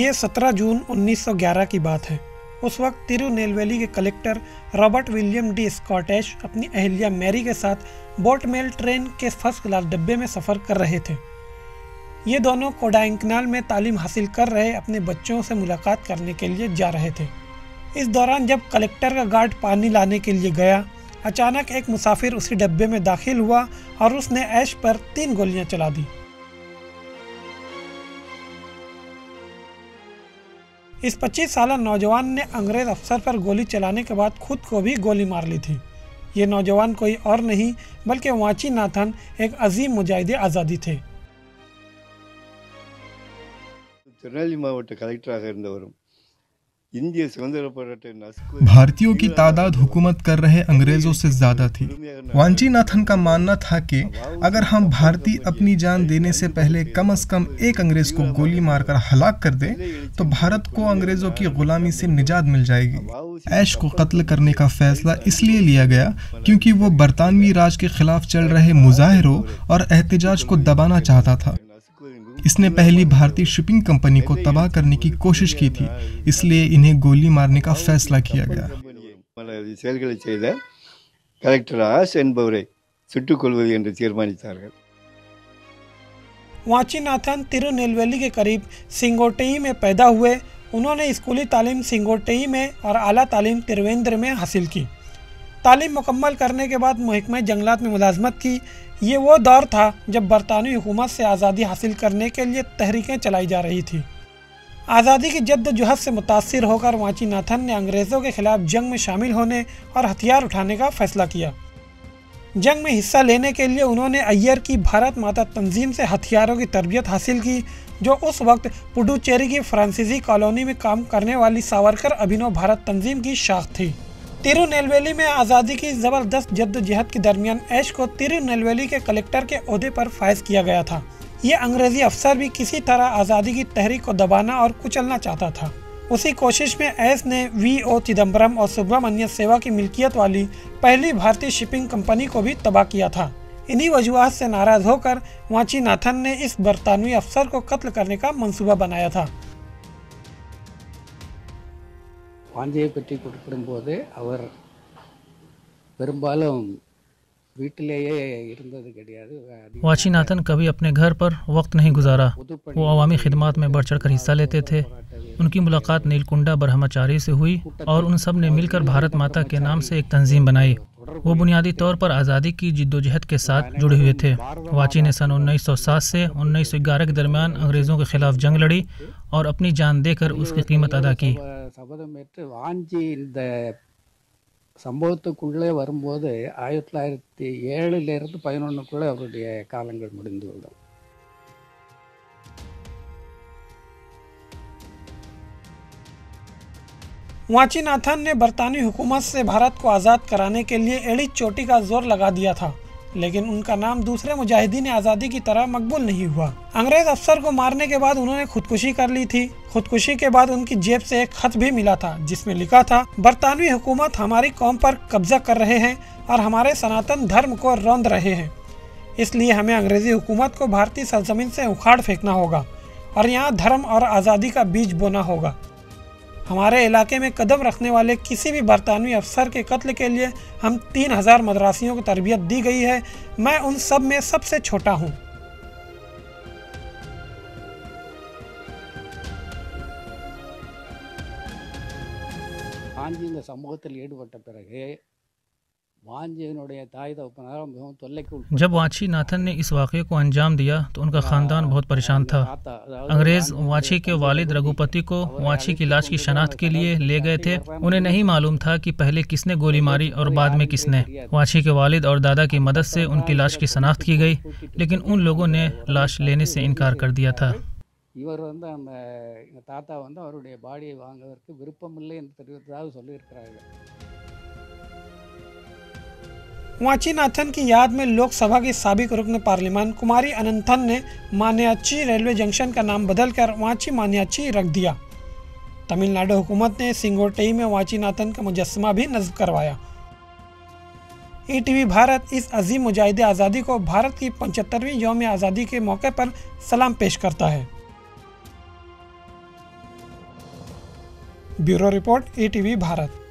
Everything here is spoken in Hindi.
ये 17 जून 1911 की बात है। उस वक्त तिरुनेलवेली के collector Robert William D Scottish अपनी अहलिया मैरी के साथ बोट मेल ट्रेन के फर्स्ट क्लास डब्बे में सफ़र कर रहे थे। ये दोनों कोडाइकनाल में तालीम हासिल कर रहे अपने बच्चों से मुलाकात करने के लिए जा रहे थे। इस दौरान जब कलेक्टर का गार्ड पानी लाने के लिए गया, अचानक एक मुसाफिर उसी डब्बे में दाखिल हुआ और उसने ऐश पर 3 गोलियां चला दी। इस 25 साला नौजवान ने अंग्रेज अफसर पर गोली चलाने के बाद खुद को भी गोली मार ली थी। ये नौजवान कोई और नहीं बल्कि वाचीनाथन, एक अजीम मुजाहिद आज़ादी थे। திருநெல்வேலி மாவட்ட கலெக்டராக இருந்தவரும் இந்திய சுதந்திர போராட்ட भारतीयों की तादाद हुकूमत कर रहे अंग्रेजों से ज्यादा थी। वांचीनाथन का मानना था कि अगर हम भारतीय अपनी जान देने से पहले कम से कम एक अंग्रेज को गोली मारकर हलाक कर दें तो भारत को अंग्रेजों की गुलामी से निजात मिल जाएगी। ऐश को कत्ल करने का फैसला इसलिए लिया गया क्योंकि वो बरतानवी राज के खिलाफ चल रहे मुजाहिरों और एहतजाज को दबाना चाहता था। इसने पहली भारतीय शिपिंग कंपनी को तबाह करने की कोशिश की थी, इसलिए इन्हें गोली मारने का फैसला किया गया। वाचीनाथन तिरुनेलवेली के करीब सिंगोटेई में पैदा हुए। उन्होंने स्कूली तालीम सिंगोटेई में और आला तालीम त्रिवेंद्र में हासिल की। तालीम मुकम्मल करने के बाद महकमा जंगलात में मुलाजमत की। ये वो दौर था जब बरतानवी हुकूमत से आज़ादी हासिल करने के लिए तहरीकें चलाई जा रही थी। आज़ादी की जद्दोजहद से मुतासिर होकर वाचीनाथन ने अंग्रेज़ों के खिलाफ जंग में शामिल होने और हथियार उठाने का फैसला किया। जंग में हिस्सा लेने के लिए उन्होंने अय्यर की भारत माता तंजीम से हथियारों की तरबियत हासिल की, जो उस वक्त पुडुचेरी की फ्रांसीसी कॉलोनी में काम करने वाली सावरकर अभिनव भारत तंजीम की शाख थी। तिरुनेलवेली में आज़ादी की ज़बरदस्त जद्दोजहद के दरमियान ऐश को तिरुनेलवेली के कलेक्टर के ओहदे पर फायज किया गया था। ये अंग्रेज़ी अफसर भी किसी तरह आज़ादी की तहरीक को दबाना और कुचलना चाहता था। उसी कोशिश में ऐश ने V.O. चिदम्बरम और सुब्रमण्य सेवा की मिल्कियत वाली पहली भारतीय शिपिंग कंपनी को भी तबाह किया था। इन्हीं वजूहात से नाराज़ होकर वाचीनाथन ने इस बरतानवी अफसर को कत्ल करने का मंसूबा बनाया था। வாஞ்சியை பற்றி குறிப்பிடும்போது அவர் பெரும்பாலும் வீட்டிலேயே இருந்தது கிடையாது। वाचीनाथन कभी अपने घर पर वक्त नहीं गुजारा। वो अवामी खिदमत में बढ़ चढ़ कर हिस्सा लेते थे। उनकी मुलाकात नीलकुंडा ब्रह्मचारी से हुई और उन सब ने मिलकर भारत माता के नाम से एक तंजीम बनाई। वो बुनियादी तौर पर आज़ादी की जिद्दोजहद के साथ जुड़े हुए थे। वाची ने सन 1907 से 1911 के दरमियान अंग्रेज़ों के खिलाफ जंग लड़ी और अपनी जान देकर उसकी कीमत अदा की। வாஞ்சி இந்த சம்பவத்துக்குள்ளே வரும்போது 1907 11 அவருடைய காலங்கள் முடிந்துவிடும்। वाचीनाथन ने बरतानवी हुकूमत से भारत को आज़ाद कराने के लिए एड़ी चोटी का जोर लगा दिया था, लेकिन उनका नाम दूसरे मुजाहिदीन आज़ादी की तरह मकबूल नहीं हुआ। अंग्रेज़ अफसर को मारने के बाद उन्होंने खुदकुशी कर ली थी। खुदकुशी के बाद उनकी जेब से एक खत भी मिला था जिसमें लिखा था, बरतानवी हुकूमत हमारी कौम पर कब्जा कर रहे हैं और हमारे सनातन धर्म को रौंद रहे हैं, इसलिए हमें अंग्रेज़ी हुकूमत को भारतीय सरजमीन से उखाड़ फेंकना होगा और यहाँ धर्म और आज़ादी का बीज बोना होगा। हमारे इलाके में कदम रखने वाले किसी भी बरतानवी अफसर के कत्ल के लिए हम 3000 मदरासियों को तरबियत दी गई है। मैं उन सब में सबसे छोटा हूँ। வாஞ்சி இந்த சமூகத்தில் ஈடுபட்ட பிறகு जब वाचीनाथन ने इस वाक़े को अंजाम दिया तो उनका ख़ानदान बहुत परेशान था। अंग्रेज़ वाची के वालिद रघुपति को वाची की लाश की शनाख्त के लिए ले गए थे। उन्हें नहीं मालूम था कि पहले किसने गोली मारी और बाद में किसने। वाची के वालिद और दादा की मदद से उनकी लाश की शनाख्त की गई, लेकिन उन लोगों ने लाश लेने से इनकार कर दिया था। இவர் வந்து அந்த எங்கள் தாத்தா வந்து அவருடைய பாடியை வாங்குவதற்கு விருப்பமில்லை என்று தெரிவித்ததாக சொல்லியிருக்கிறார்கள்। वाचीनाथन की याद में लोकसभा की साबिक रुकन पार्लियामान कुमारी अनंथन ने मान्याची रेलवे जंक्शन का नाम बदलकर वाची मान्याची रख दिया। तमिलनाडु हुकूमत ने सिंगोटेई में वाचीनाथन का मुजस्समा भी नस्ब करवाया। ETV भारत इस अजीम मुजाहिद आज़ादी को भारत की 75वीं यौम आज़ादी के मौके पर सलाम पेश करता है। Bureau report, ETV Bharat.